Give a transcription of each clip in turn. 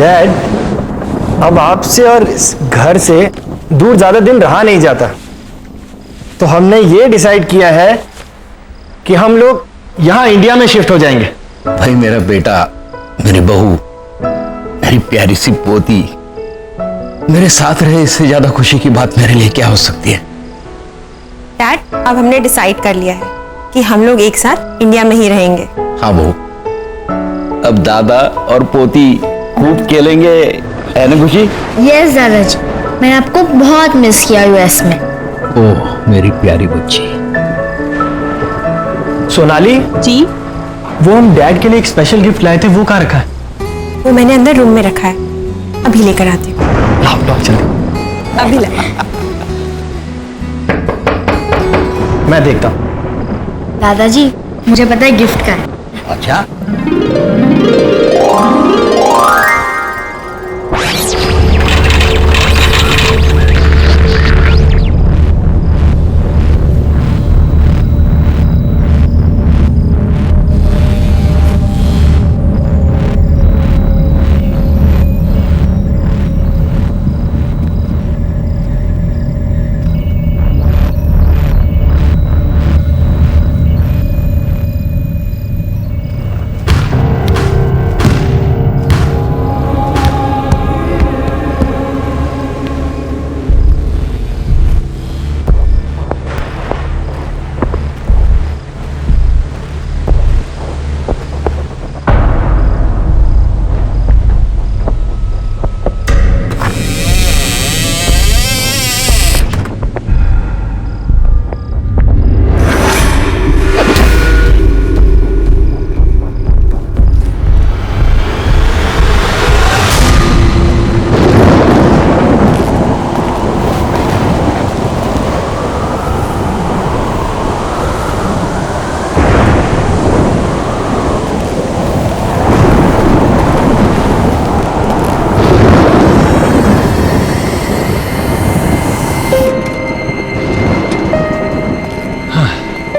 Dad, अब आपसे और इस घर से दूर ज्यादा दिन रहा नहीं जाता, तो हमने ये डिसाइड किया है कि हम लोग यहां इंडिया में शिफ्ट हो जाएंगे। भाई मेरा बेटा, मेरी बहू, मेरी प्यारी सी पोती मेरे साथ रहे, इससे ज्यादा खुशी की बात मेरे लिए क्या हो सकती है। डैड, अब हमने डिसाइड कर लिया है कि हम लोग एक साथ इंडिया में ही रहेंगे। हाँ बहू, अब दादा और पोती खूब खेलेंगे, है ना खुशी? यस दादाजी, मैंने आपको बहुत मिस किया यूएस में। ओह मेरी प्यारी बच्ची। सोनाली जी, वो हम डैड के लिए एक स्पेशल गिफ्ट लाए थे, वो कहाँ रखा है? वो मैंने अंदर रूम में रखा है, अभी लेकर आती हूँ। लाओ लाओ जल्दी। अभी ला। मैं देखता हूँ। दादाजी, मुझे पता है गिफ्ट का है। अच्छा,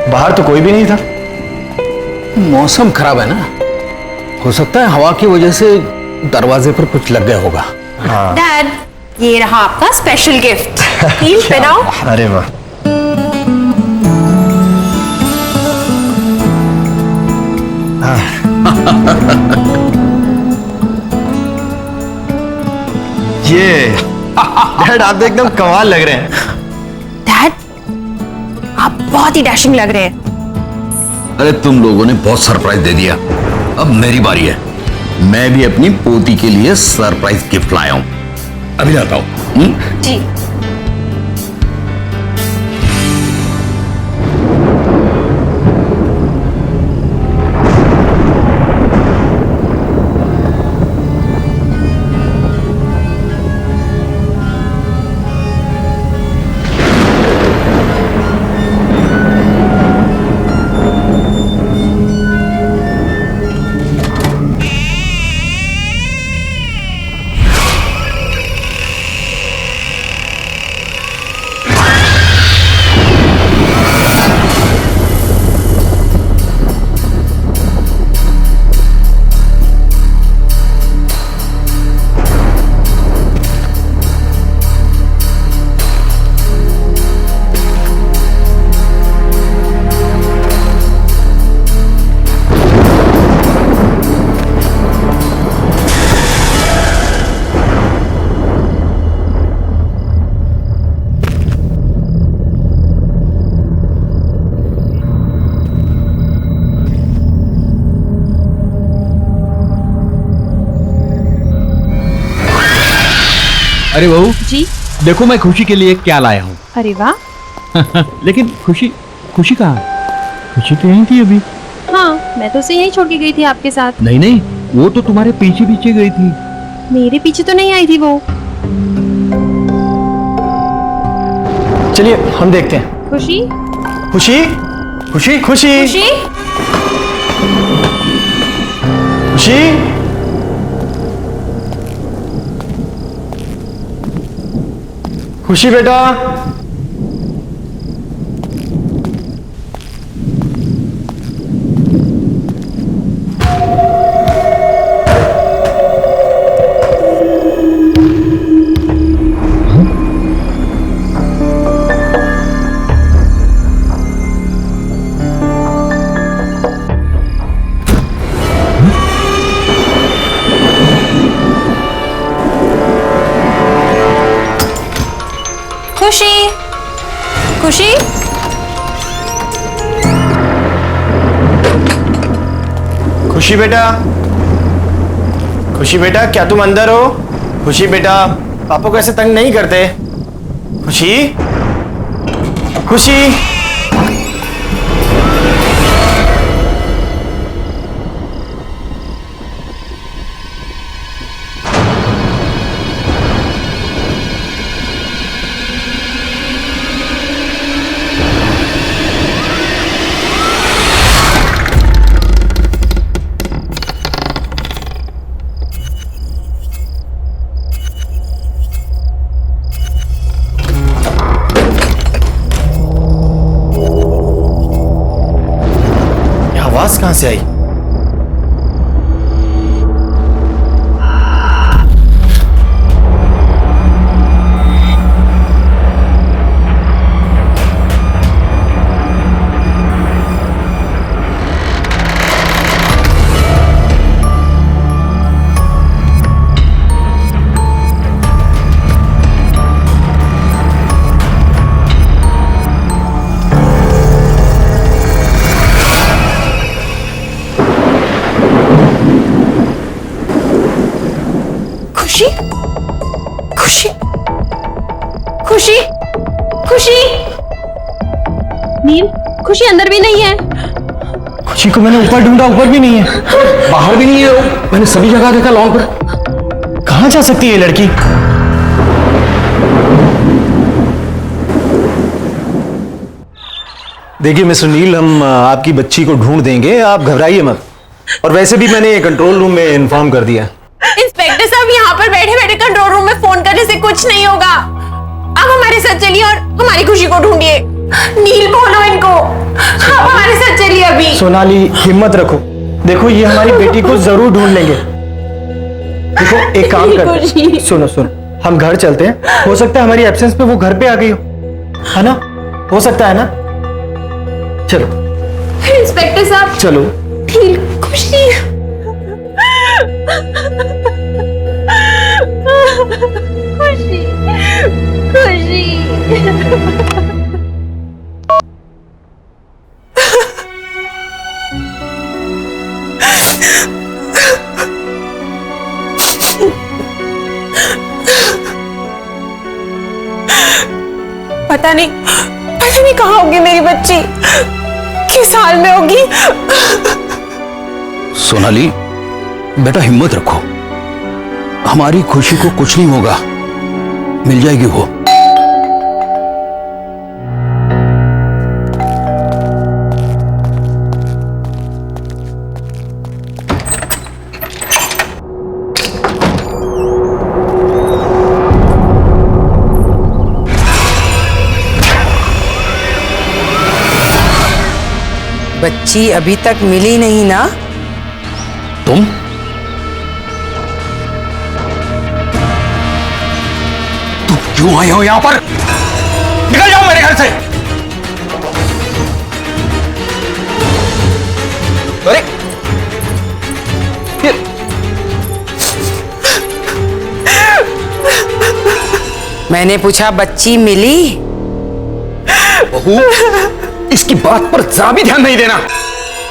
बाहर तो कोई भी नहीं था। मौसम खराब है ना, हो सकता है हवा की वजह से दरवाजे पर कुछ लग गया होगा। डैड, ये रहा आपका स्पेशल गिफ्ट। हील पहनाओ। अरे वाह, ये डैड आप तो एकदम कमाल लग रहे हैं। डैड, आप बहुत ही डैशिंग लग रहे हैं। अरे तुम लोगों ने बहुत सरप्राइज दे दिया, अब मेरी बारी है। मैं भी अपनी पोती के लिए सरप्राइज गिफ्ट लाया हूं, अभी लाता हूं। जी। अरे बहू जी। देखो मैं खुशी के लिए क्या लाया हूँ। अरे वाह। लेकिन खुशी खुशी कहाँ? खुशी तो यहीं थी अभी। हाँ, मैं तो उसे यहीं छोड़ के गई थी आपके साथ। नहीं नहीं, वो तो तुम्हारे पीछे पीछे गई थी। मेरे पीछे तो नहीं आई थी वो। चलिए हम देखते हैं। खुशी, खुशी खुशी खुशी खुशी, खुशी, खुशी बेटा। खुशी, खुशी बेटा, खुशी बेटा, क्या तुम अंदर हो? खुशी बेटा, पापा को ऐसे तंग नहीं करते। खुशी, खुशी। आवाज कहां से आई? खुशी, खुशी, खुशी, खुशी। नील, खुशी अंदर भी नहीं है। खुशी को मैंने ऊपर ढूंढा, ऊपर भी नहीं है, बाहर भी नहीं है, मैंने सभी जगह देखा लॉन पर। कहां जा सकती है ये लड़की? देखिए मिस्टर नील, हम आपकी बच्ची को ढूंढ देंगे, आप घबराइए मत। और वैसे भी मैंने कंट्रोल रूम में इन्फॉर्म कर दिया। इंस्पेक्टर साहब, यहाँ पर बैठे बैठे कंट्रोल रूम में फोन करने से कुछ नहीं होगा। आप हमारे साथ चलिए और हमारी खुशी को ढूंढिए। नील, बोलो इनको, आप हमारे साथ चलिए अभी। सोनाली, हिम्मत रखो। देखो, ये हमारी बेटी को जरूर ढूंढ लेंगे। देखो, एक काम करते हैं, सुनो सुनो, हम घर चलते हैं। हो सकता है हमारी एब्सेंस में वो घर पे आ गई हो, है ना? हो सकता है ना? चलो इंस्पेक्टर साहब, चलो। नील, खुशी। खुशी, खुशी। पता नहीं कहाँ होगी मेरी बच्ची, किस हाल में होगी। सोनाली बेटा, हिम्मत रखो, हमारी खुशी को कुछ नहीं होगा, मिल जाएगी वो। बच्ची अभी तक मिली नहीं ना? तुम क्यों आए हो यहां पर? निकल जाओ मेरे घर से। अरे मैंने पूछा बच्ची मिली? बहू, इसकी बात पर जरा भी ध्यान नहीं देना।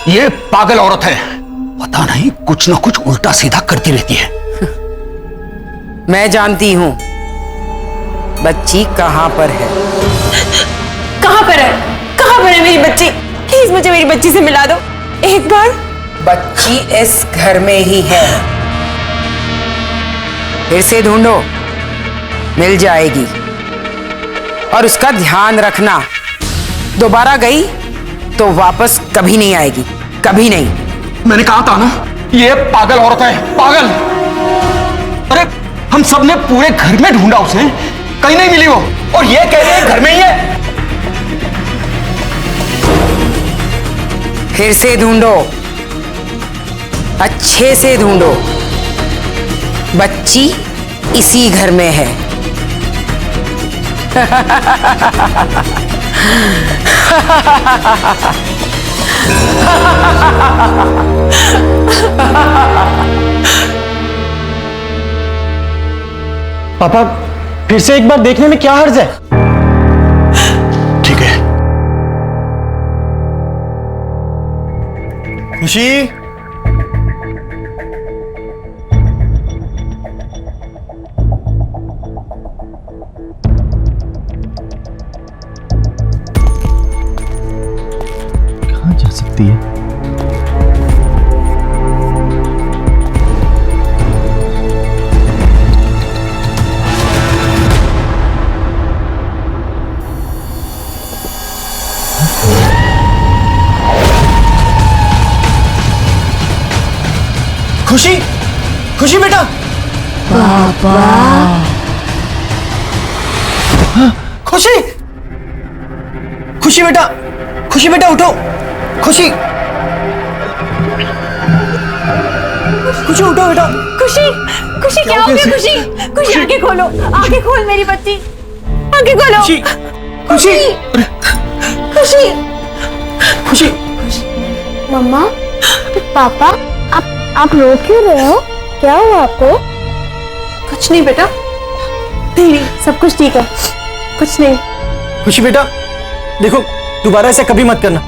ये पागल औरत है, पता नहीं कुछ ना कुछ उल्टा सीधा करती रहती है। मैं जानती हूं बच्ची कहां पर है। कहां पर है? कहां पर है मेरी बच्ची? प्लीज मुझे मेरी बच्ची से मिला दो एक बार। बच्ची इस घर में ही है, फिर से ढूंढो, मिल जाएगी। और उसका ध्यान रखना, दोबारा गई तो वापस कभी नहीं आएगी, कभी नहीं। मैंने कहा था ना, ये पागल औरत है, पागल। अरे हम सब ने पूरे घर में ढूंढा उसे, कहीं नहीं मिली वो, और ये कह रही है घर में ही है। फिर से ढूंढो, अच्छे से ढूंढो, बच्ची इसी घर में है। पापा, फिर से एक बार देखने में क्या हर्ज है? ठीक है, खुशी, कहाँ जा सकती है? खुशी, खुशी बेटा। खुशी, खुशी बेटा, खुशी बेटा उठो। खुशी, खुशी उठो बेटा। खुशी, खुशी क्या हो गया? खुशी, खुशी आंखें खोलो, आंखें खोल मेरी बच्ची, आंखें खोलो। खुशी, खुशी, खुशी, खुशी। मम्मा, पापा, आप रो क्यों रहे हो? क्या हुआ आपको? कुछ नहीं बेटा, नहीं नहीं, सब कुछ ठीक है, कुछ नहीं। खुशी बेटा, देखो दोबारा ऐसा कभी मत करना।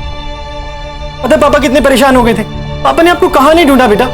पता है पापा कितने परेशान हो गए थे। पापा ने आपको कहाँ नहीं ढूंढा बेटा।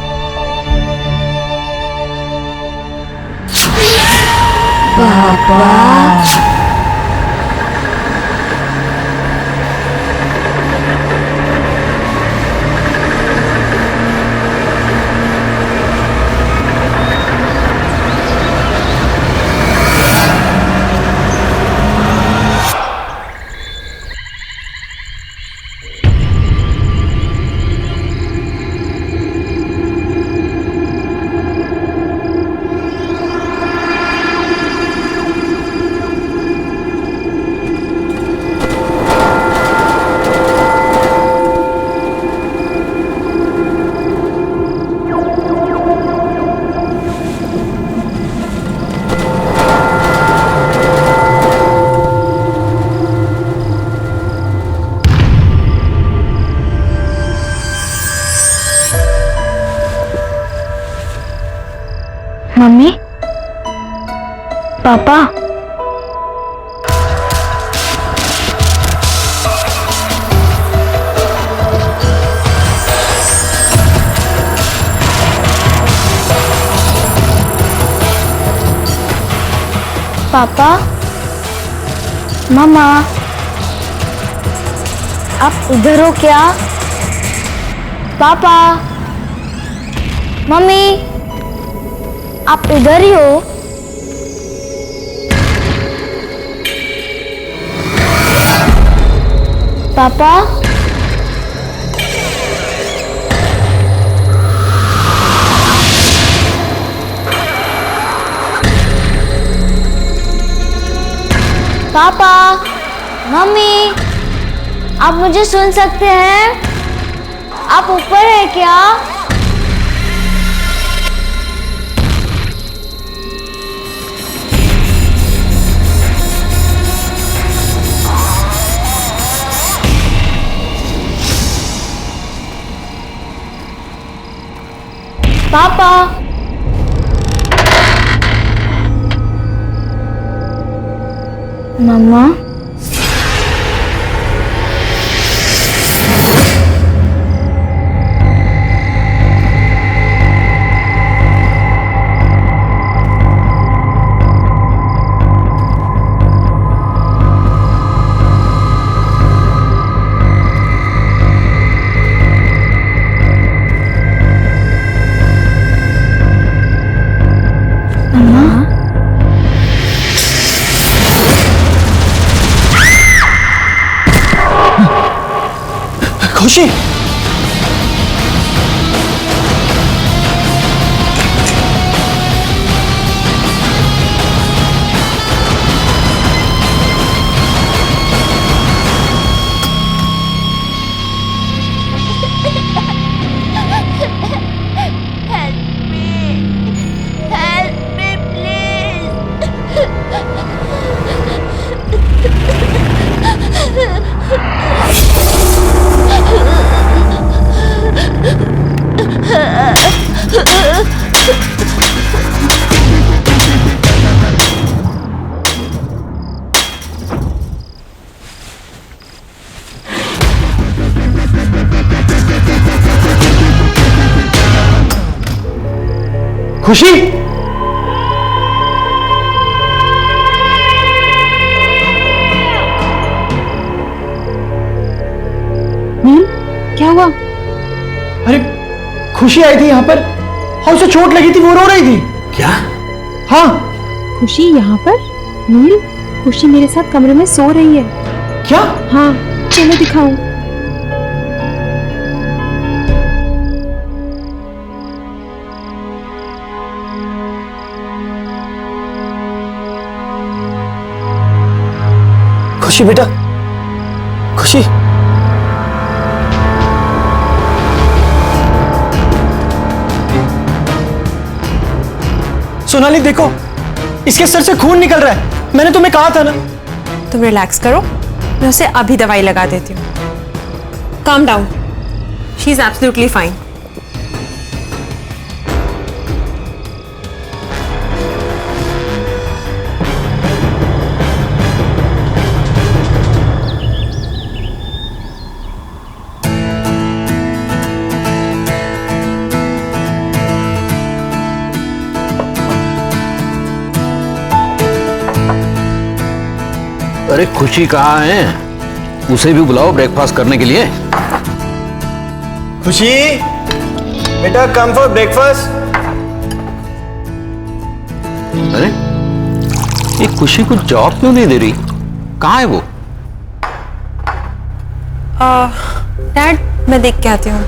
मम्मी, पापा, पापा, मम्मा, आप इधर हो क्या? पापा, मम्मी, आप इधर ही हो? पापा, पापा, मम्मी, आप मुझे सुन सकते हैं? आप ऊपर है क्या? पापा, मम्मा, खुशी, खुशी, नील, क्या हुआ? अरे खुशी आई थी यहाँ पर और उसे चोट लगी थी, वो रो रही थी। क्या? हाँ। खुशी यहाँ पर? नील, खुशी मेरे साथ कमरे में सो रही है। क्या? हाँ, चलो दिखाऊं। खुशी बेटा, खुशी। सोनाली देखो, इसके सर से खून निकल रहा है। मैंने तुम्हें कहा था ना। तुम रिलैक्स करो, मैं उसे अभी दवाई लगा देती हूँ। Calm down, she is absolutely fine. अरे खुशी कहाँ है? उसे भी बुलाओ ब्रेकफास्ट करने के लिए। खुशी बेटा, कम फॉर ब्रेकफास्ट। अरे ये खुशी को जॉब क्यों नहीं दे रही? कहाँ है वो? डैड, मैं देख के आती हूँ।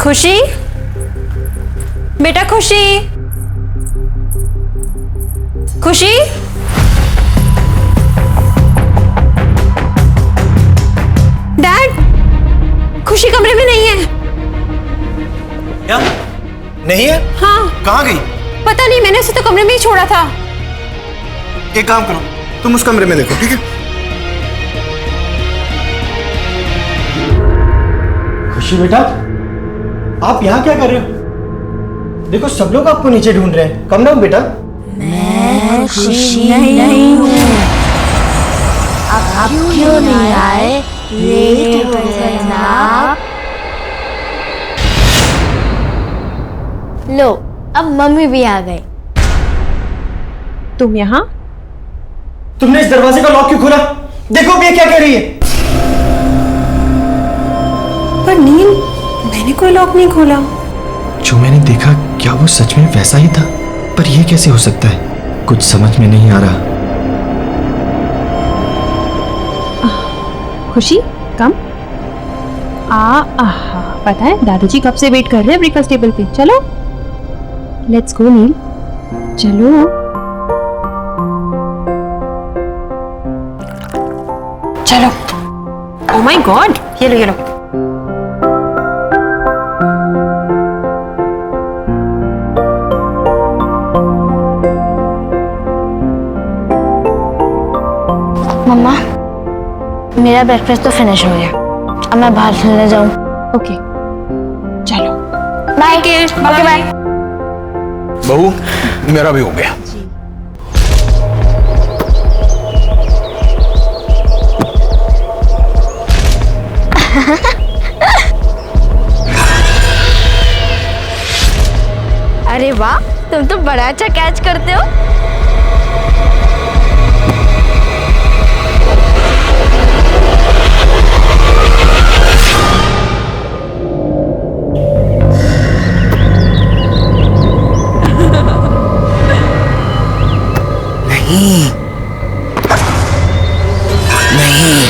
खुशी बेटा, खुशी, खुशी। डैड, खुशी कमरे में नहीं है। क्या? नहीं है? हाँ। कहाँ गई? पता नहीं, मैंने उसे तो कमरे में ही छोड़ा था। एक काम करो, तुम उस कमरे में देखो, ठीक है? खुशी बेटा, आप यहाँ क्या कर रहे हो? देखो सब लोग आपको नीचे ढूंढ रहे हैं। कम डाउन बेटा। मैं खुशी नहीं हूँ। आप क्यों नहीं आए? लेट हो गए ना आप। लो, अब मम्मी भी आ गई। तुम यहाँ? तुमने इस दरवाजे का लॉक क्यों खोला? देखो अब ये क्या कह रही है। पर नील, मैंने कोई लॉक नहीं खोला। जो मैंने देखा, क्या वो सच में वैसा ही था? पर ये कैसे हो सकता है? कुछ समझ में नहीं आ रहा। खुशी, कम। आहा, पता है दादाजी कब से वेट कर रहे हैं ब्रेकफास्ट टेबल पे। चलो, लेट्स गो नील, चलो। चलो। ओह माय गॉड, ये लो, ये लो। मम्मा, मेरा ब्रेकफास्ट तो फिनिश हो गया। अब मैं बाहर खेलने जाऊं। ओके, चलो। बाय। Okay bye. बहू, मेरा भी हो गया। अरे वाह, तुम तो बड़ा अच्छा कैच करते हो। नहीं, नहीं,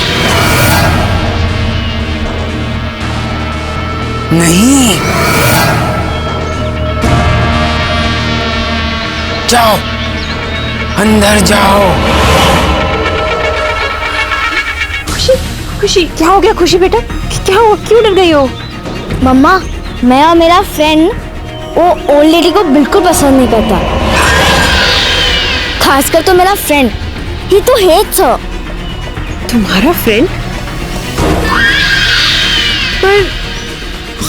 नहीं। जाओ, अंदर जाओ। खुशी, खुशी, क्या हो गया? खुशी बेटा, क्या हुआ? क्यों डर गई हो? मम्मा, मैं और मेरा फ्रेंड वो ओल्ड लेडी को बिल्कुल पसंद नहीं करता। खासकर तो मेरा फ्रेंड, ही तो हेट्स हर। तुम्हारा फ्रेंड? पर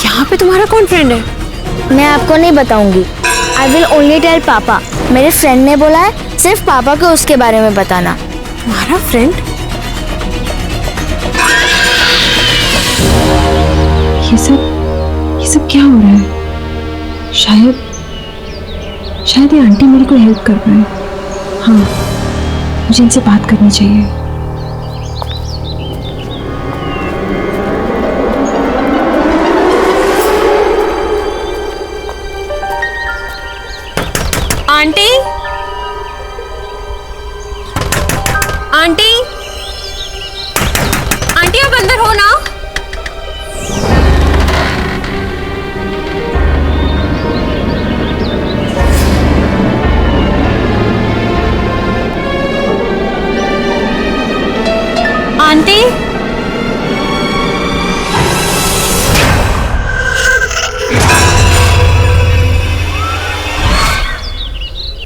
यहाँ पे तुम्हारा कौन फ्रेंड है? मैं आपको नहीं बताऊंगी। आई विल ओनली टेल पापा। मेरे फ्रेंड ने बोला है सिर्फ पापा को उसके बारे में बताना। तुम्हारा फ्रेंड? ये सब क्या हो रहा है? शायद ये आंटी मेरी कोई हेल्प कर पाए। हाँ, मुझे इनसे बात करनी चाहिए। आंटी, आंटी, आंटी आप अंदर हो ना? आंटी,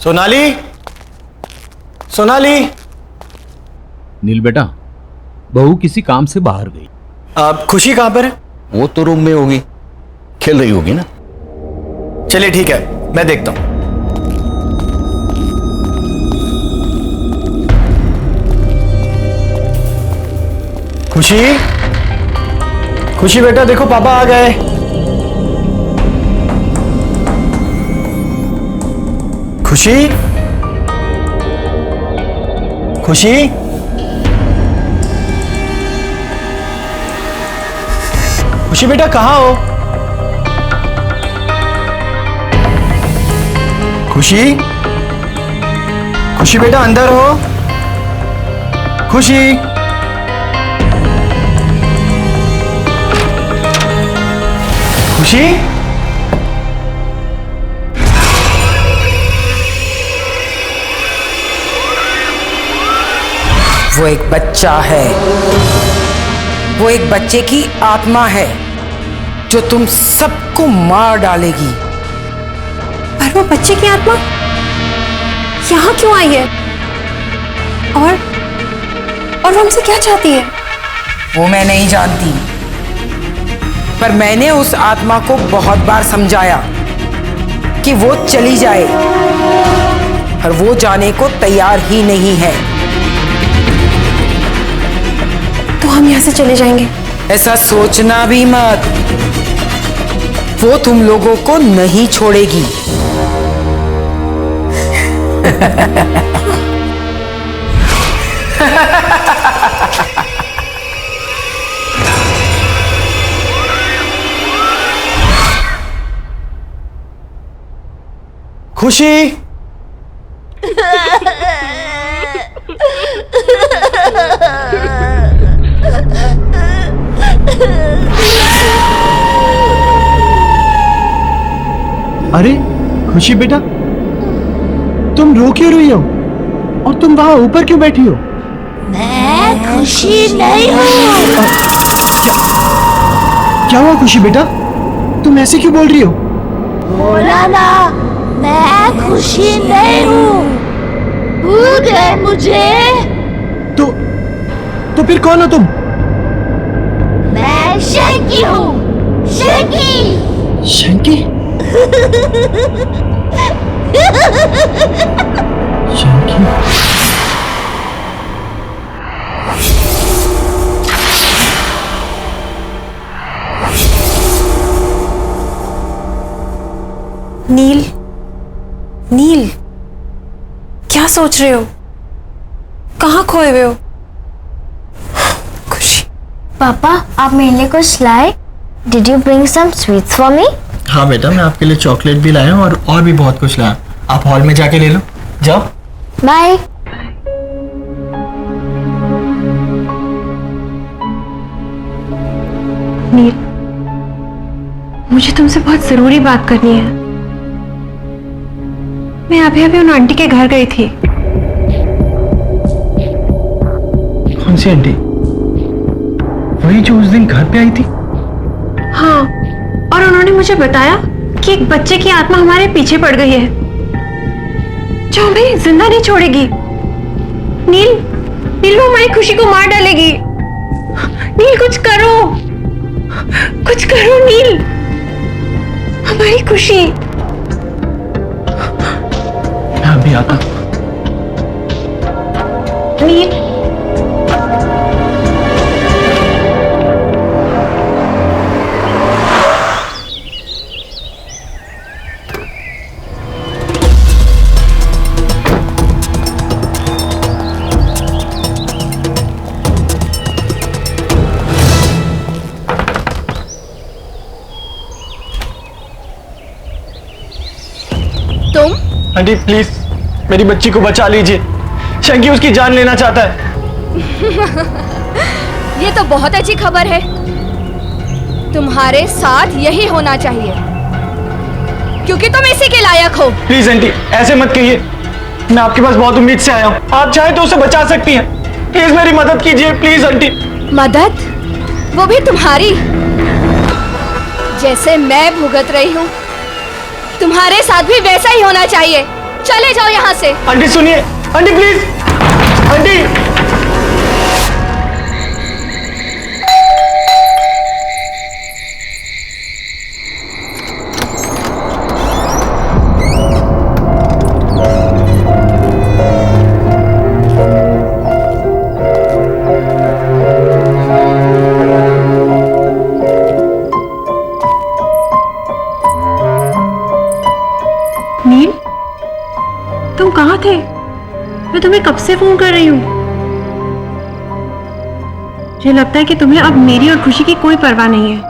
सोनाली, सोनाली। नील बेटा, बहू किसी काम से बाहर गई। अब खुशी कहां पर है? वो तो रूम में होगी, खेल रही होगी ना। चलिए ठीक है, मैं देखता हूं। खुशी, खुशी बेटा देखो पापा आ गए। खुशी, खुशी, खुशी बेटा कहां हो? खुशी, खुशी बेटा अंदर हो? खुशी, खुशी, वो एक बच्चा है, वो एक बच्चे की आत्मा है जो तुम सबको मार डालेगी। पर वो बच्चे की आत्मा यहाँ क्यों आई है? और वो हमसे क्या चाहती है? वो मैं नहीं जानती, पर मैंने उस आत्मा को बहुत बार समझाया कि वो चली जाए, और वो जाने को तैयार ही नहीं है। तो हम यहाँ से चले जाएंगे? ऐसा सोचना भी मत, वो तुम लोगों को नहीं छोड़ेगी। खुशी, अरे खुशी बेटा, तुम रो क्यों रही हो? और तुम वहां ऊपर क्यों बैठी हो? मैं खुशी नहीं हूँ। क्या हुआ खुशी बेटा, तुम ऐसे क्यों बोल रही हो? बोला ना, मैं खुशी नहीं हूँ। भूल गए मुझे? तो फिर कौन हो तुम? मैं शंकी हूँ, शंकी। शंकी? शंकी? नील, नील, क्या सोच रहे हो? कहाँ खोए हुए हो? खुशी। पापा, आप मेरे लिए कुछ लाए? Did you bring some sweets for me? हाँ बेटा, मैं आपके लिए चॉकलेट भी लाया हूँ और भी बहुत कुछ लाया। आप हॉल में जाके ले लो, जाओ। बाय। नील, मुझे तुमसे बहुत जरूरी बात करनी है। मैं अभी उन आंटी के घर गई थी। कौन सी आंटी? वही जो उस दिन घर पे आई थी? हाँ, और उन्होंने मुझे बताया कि एक बच्चे की आत्मा हमारे पीछे पड़ गई है जो हमें जिंदा नहीं छोड़ेगी। नील, नील वो हमारी खुशी को मार डालेगी। नील कुछ करो, कुछ करो नील, हमारी खुशी। मैं अभी आता। नील, तुम? आंटी प्लीज मेरी बच्ची को बचा लीजिए, शंकी उसकी जान लेना चाहता है। ये तो बहुत अच्छी खबर है। तुम्हारे साथ यही होना चाहिए क्योंकि तुम इसी के लायक हो। प्लीज आंटी ऐसे मत कहिए, मैं आपके पास बहुत उम्मीद से आया हूँ, आप चाहे तो उसे बचा सकती हैं। प्लीज मेरी मदद कीजिए प्लीज आंटी। मदद? वो भी तुम्हारी? जैसे मैं भुगत रही हूँ तुम्हारे साथ भी वैसा ही होना चाहिए। चले जाओ यहाँ से। आंटी सुनिए, आंटी प्लीज, आंटी। नील, तुम कहाँ थे? मैं तुम्हें कब से फोन कर रही हूँ। मुझे लगता है कि तुम्हें अब मेरी और खुशी की कोई परवाह नहीं है।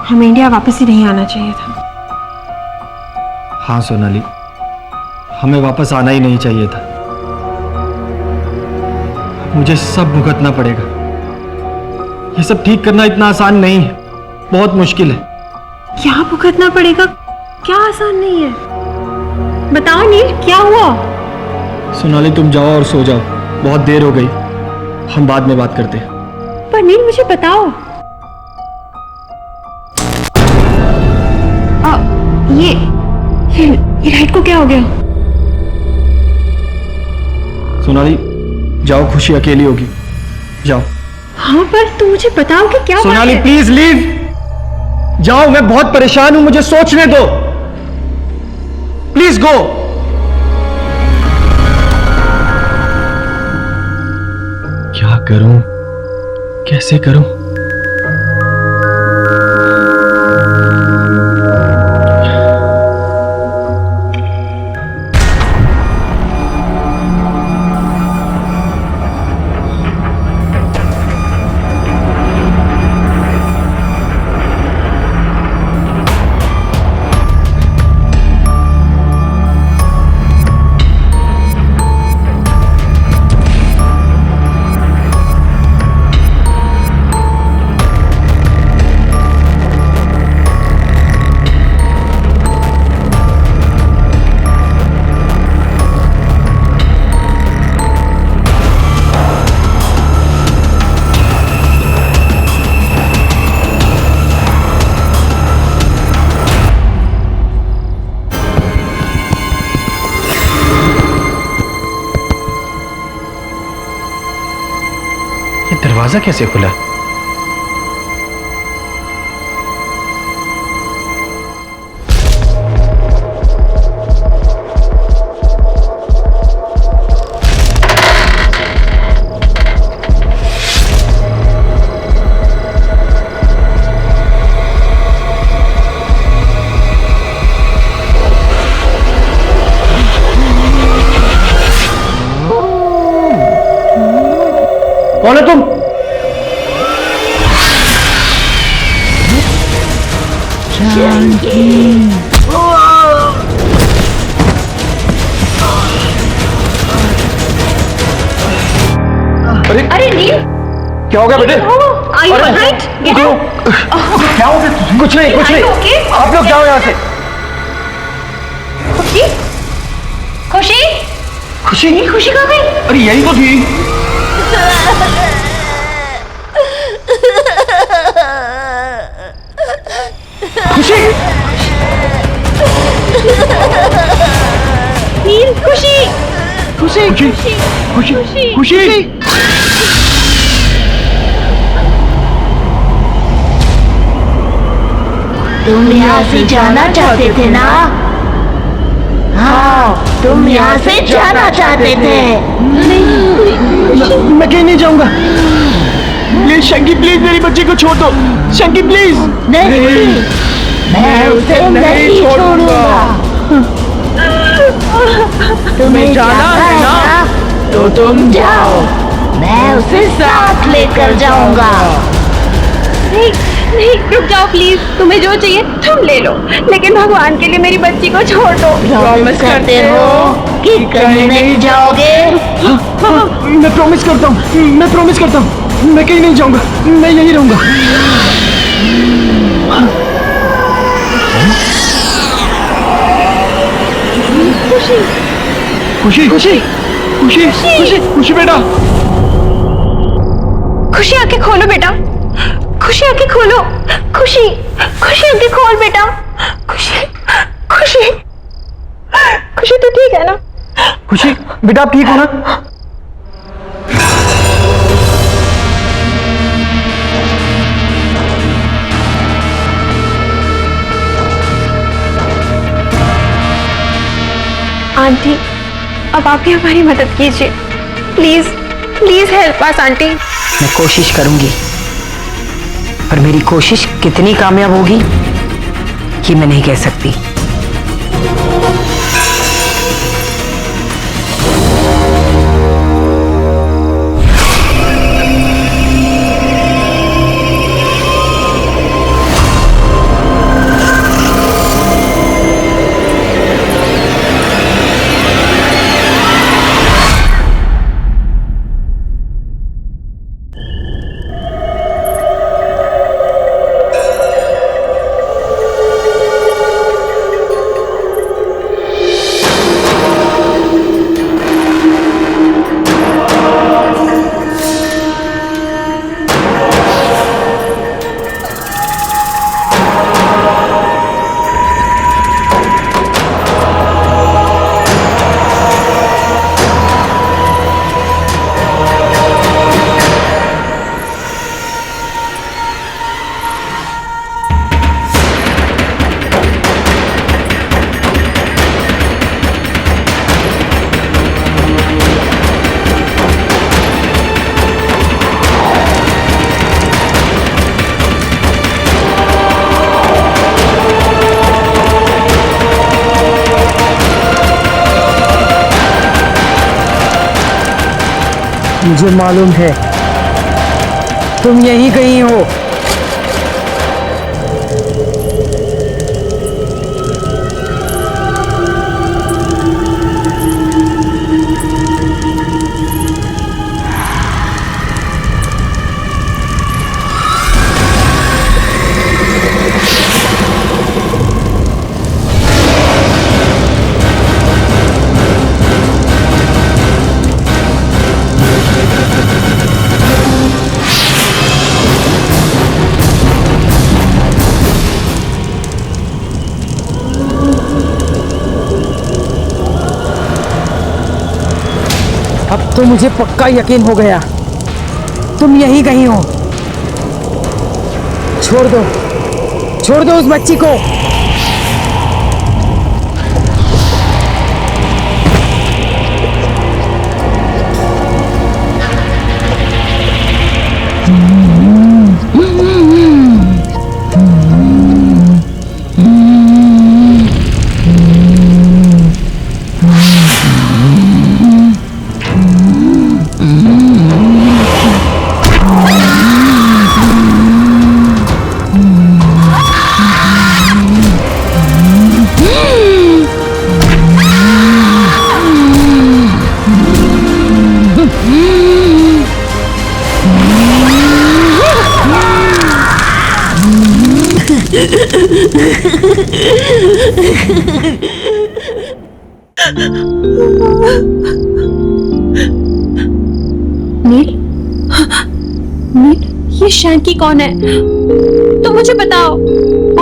हमें इंडिया वापस ही नहीं आना चाहिए था। हाँ सोनाली, हमें वापस आना ही नहीं चाहिए था। मुझे सब भुगतना पड़ेगा। ये सब ठीक करना इतना आसान नहीं है, बहुत मुश्किल है। क्या भुगतना पड़ेगा? क्या आसान नहीं है? बताओ नील, क्या हुआ? सोनाली तुम जाओ और सो जाओ, बहुत देर हो गई, हम बाद में बात करते हैं। पर नील मुझे बताओ, ये लाइट को क्या हो गया? सोनाली जाओ, खुशी अकेली होगी, जाओ। हाँ पर तुम मुझे बताओ कि क्या सोनाली बात है? प्लीज लीव, जाओ, मैं बहुत परेशान हूं, मुझे सोचने दो, प्लीज गो। क्या करूं, कैसे करूं? ये दरवाजा कैसे खुला? कौन है तुम? अरे नील, क्या हो गया बेटे? Are you alright? क्या हो गया? कुछ नहीं, कुछ नहीं, okay? आप लोग जाओ यहाँ से। खुशी, खुशी, खुशी? खुशी कहाँ गई? अरे यही तो थी। खुशी, नील, खुशी, खुशी, खुशी, खुशी, खुशी। तुम यहाँ से जाना चाहते थे ना? हाँ, तुम यहाँ से जाना चाहते थे। मैं कहीं नहीं जाऊंगा। प्लीज शंकी, प्लीज मेरी बच्ची को छोड़ दो। शंकी प्लीज। नहीं, मैं उसे नहीं छोड़ूंगा। तुम्हें जाना है ना? तो तुम जाओ, मैं उसे साथ लेकर जाऊंगा। नहीं, नहीं रुक जाओ प्लीज, तुम्हें जो चाहिए तुम ले लो, लेकिन भगवान के लिए मेरी बच्ची को छोड़ दो। प्रॉमिस करते हो कि कहीं नहीं जाओगे? मैं प्रॉमिस करता हूँ, मैं प्रॉमिस करता हूँ, मैं कहीं नहीं जाऊंगा, मैं यहीं रहूंगा। खुशी खुशी खुशी खुशी खुशी खुशी बेटा, खुशी आंखें खोलो बेटा, खुशी आंखें खोलो, खुशी खुशी आंखें खोल बेटा, खुशी खुशी खुशी तो ठीक है ना? खुशी बेटा आप ठीक हो ना? आंटी अब आप ही हमारी मदद कीजिए, please please help us aunty. मैं कोशिश करूंगी, पर मेरी कोशिश कितनी कामयाब होगी ये मैं नहीं कह सकती। मुझे मालूम है तुम यहीं कहीं हो। अब तो मुझे पक्का यकीन हो गया तुम यहीं कहीं हो। छोड़ दो उस बच्ची को। नील, नील, ये शैंकी कौन है? तुम मुझे बताओ।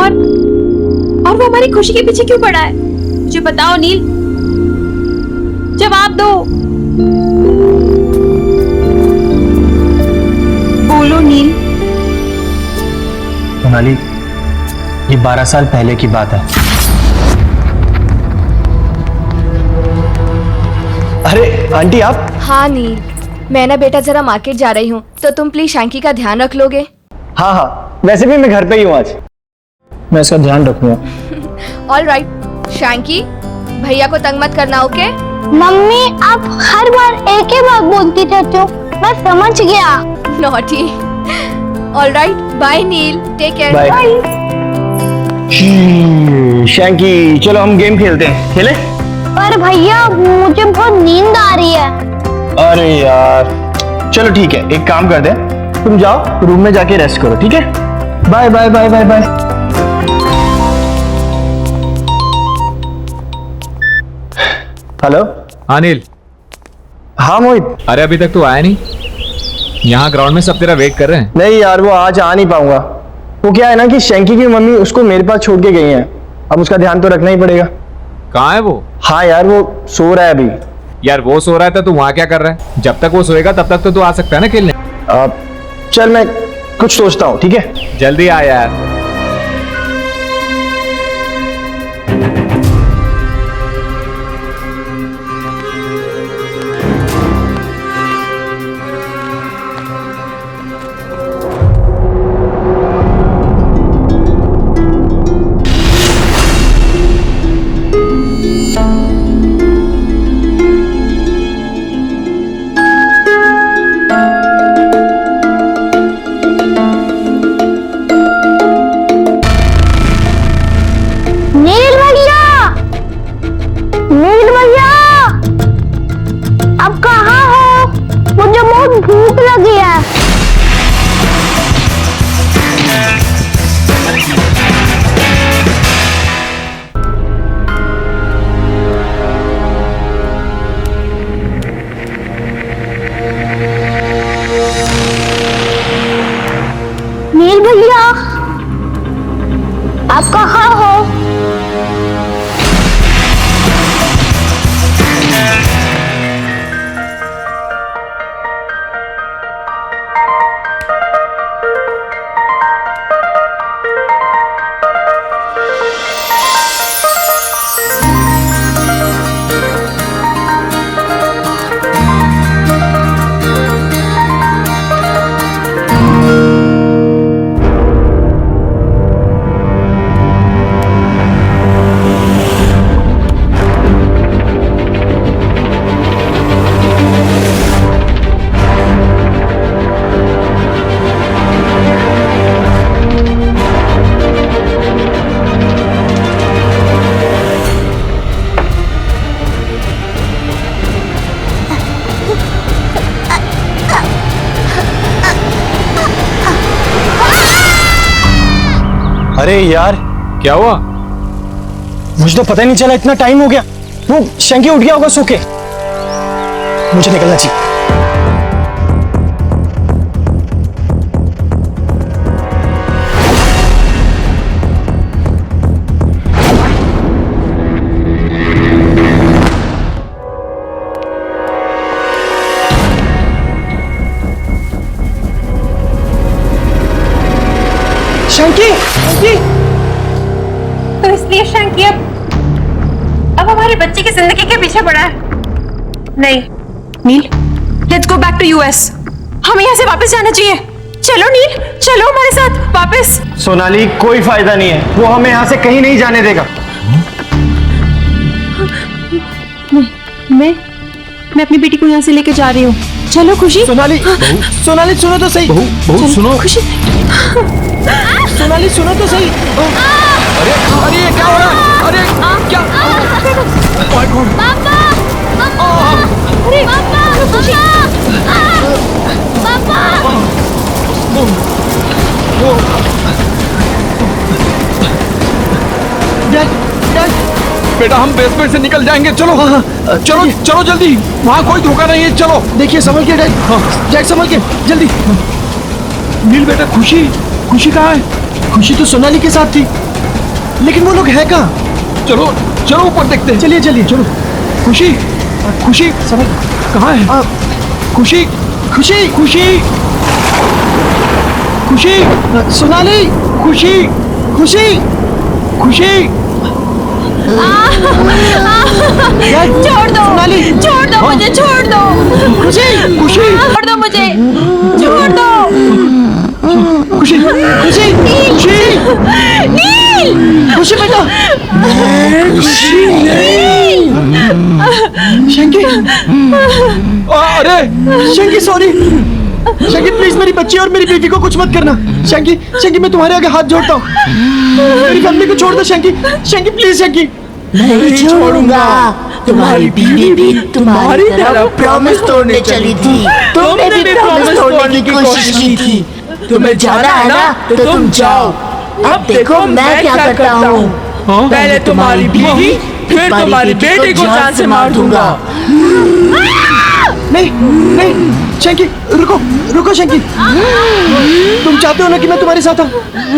और वो हमारी खुशी के पीछे क्यों पड़ा है? मुझे बताओ नील, जवाब दो। बोलो नील। सोनाली, ये 12 साल पहले की बात है। अरे आंटी आप? हाँ नील, मैं ना बेटा जरा मार्केट जा रही हूँ, तो तुम प्लीज शैंकी का ध्यान रख लोगे? हाँ हाँ, वैसे भी मैं घर पे ही हूँ आज, मैं इसका ध्यान रखूंगा। ऑल राइट शैंकी, भैया को तंग मत करना, ओके? मम्मी आप हर बार एक ही बात बोलती रहती हो, मैं समझ गया। नॉटी। ऑल राइट, बाय नील, टेक केयर। बाय। शैंकी, चलो हम गेम खेलते हैं, खेले? पर भैया मुझे बहुत नींद आ रही है। अरे यार, चलो ठीक है, एक काम कर दे, तुम जाओ रूम में जाके रेस्ट करो, ठीक है? Bye bye bye bye bye. Hello. हाँ नील। हाँ मोहित। अरे अभी तक तू आया नहीं? यहाँ ग्राउंड में सब तेरा वेट कर रहे हैं। नहीं यार, वो आज आ नहीं पाऊंगा। वो क्या है ना कि शैंकी की मम्मी उसको मेरे पास छोड़ के गई हैं, अब उसका ध्यान तो रखना ही पड़ेगा। कहाँ है वो? हाँ यार, वो सो रहा है अभी। यार वो सो रहा है तो तू वहाँ क्या कर रहा है? जब तक वो सोएगा तब तक तो तू आ सकता है ना खेलने। चल मैं कुछ सोचता हूँ, ठीक है? जल्दी आ यार। नील भैया, अब कहाँ हो? मुझे बहुत भूख लगी है। नील भैया, आप कहाँ हो? अरे यार, क्या हुआ? मुझे तो पता ही नहीं चला, इतना टाइम हो गया। वो शंकी उठ गया होगा सो के। मुझे निकलना चाहिए। शंकी, शंकी। तो इसलिए शंकी अब हमारे बच्चे की जिंदगी के पीछे पड़ा है। नहीं Neel, let's go back to US. हमें यहाँ से वापस जाना चाहिए। चलो नील, चलो हमारे साथ वापस। सोनाली, कोई फायदा नहीं है, वो हमें यहाँ से कहीं नहीं जाने देगा। मैं अपनी बेटी को यहाँ से लेके जा रही हूँ। चलो खुशी। सोनाली, सोनाली सुनो तो सही। बहू सुनो। खुशी, सोनाली सुनो तो सही। अरे अरे ये क्या हो रहा है? अरे क्या? पापा, अरे पापा, खुशी, पापा। बेटा हम बेसमेंट से निकल जाएंगे। चलो चलो चलो जल्दी, वहाँ कोई धोखा नहीं है। चलो देखिए, संभल के डैड। डैड संभल के, जल्दी। नील बेटा, खुशी कहाँ है? खुशी तो सोनाली के साथ थी, लेकिन वो लोग है कहाँ? चलो चलो ऊपर देखते हैं। चलिए चलिए चलो। खुशी समझ कहाँ है? खुशी सोनाली, खुशी। छोड़ दो सोनाली, छोड़ दो मुझे, छोड़ दो। खुशी। छोड़ दो मुझे, छोड़ दो। खुशी बेटा। शंकी, अरे शंकी सॉरी। शंकी प्लीज मेरी बच्ची और मेरी बीवी को कुछ मत करना। शंकी शंकी मैं तुम्हारे आगे हाथ जोड़ता हूँ, मेरी फैमिली को छोड़ दो शंकी। शंकी प्लीज शंकी। नहीं छोड़ूंगा। तुम्हारी बीवी भी तुम्हारी तरह प्रॉमिस तोड़ने चली थी। तुमने भी प्रॉमिस तोड़ने की कोशिश की थी। तुम्हें जाना है ना तो तुम जाओ। अब देखो मैं क्या करता हूँ। पहले तुम्हारी बीवी फिर तुम्हारी बेटे को जान से मार दूंगा। नहीं नहीं शंकी रुको रुको शंकी। तुम चाहते हो ना कि मैं तुम्हारे साथ हूँ?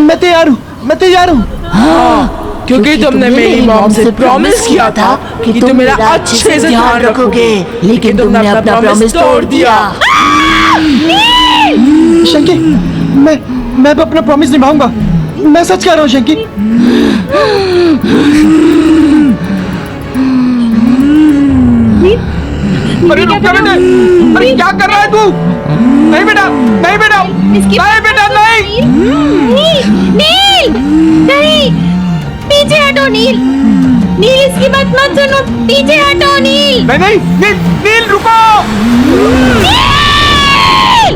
मैं तैयार हूँ, मैं तैयार हूँ। हाँ, क्योंकि तुमने मेरी मॉम से प्रॉमिस किया था कि तुम मेरा अच्छे से ध्यान रखोगे, लेकिन तुमने अपना प्रॉमिस तोड़ दिया। शंकी मैं अपना प्रॉमिस निभाऊंगा, मैं सच कह रहा हूँ शंकी। अरे रुक जा बेटा, अरे क्या कर रहा है तू? नहीं बेटा, नहीं बेटा, नहीं बेटा, नहीं। नील नहीं, पीछे हटो नील। नील इसकी बात मत सुनो, पीछे हटो नील। नहीं नहीं नील, नील रुको। नील!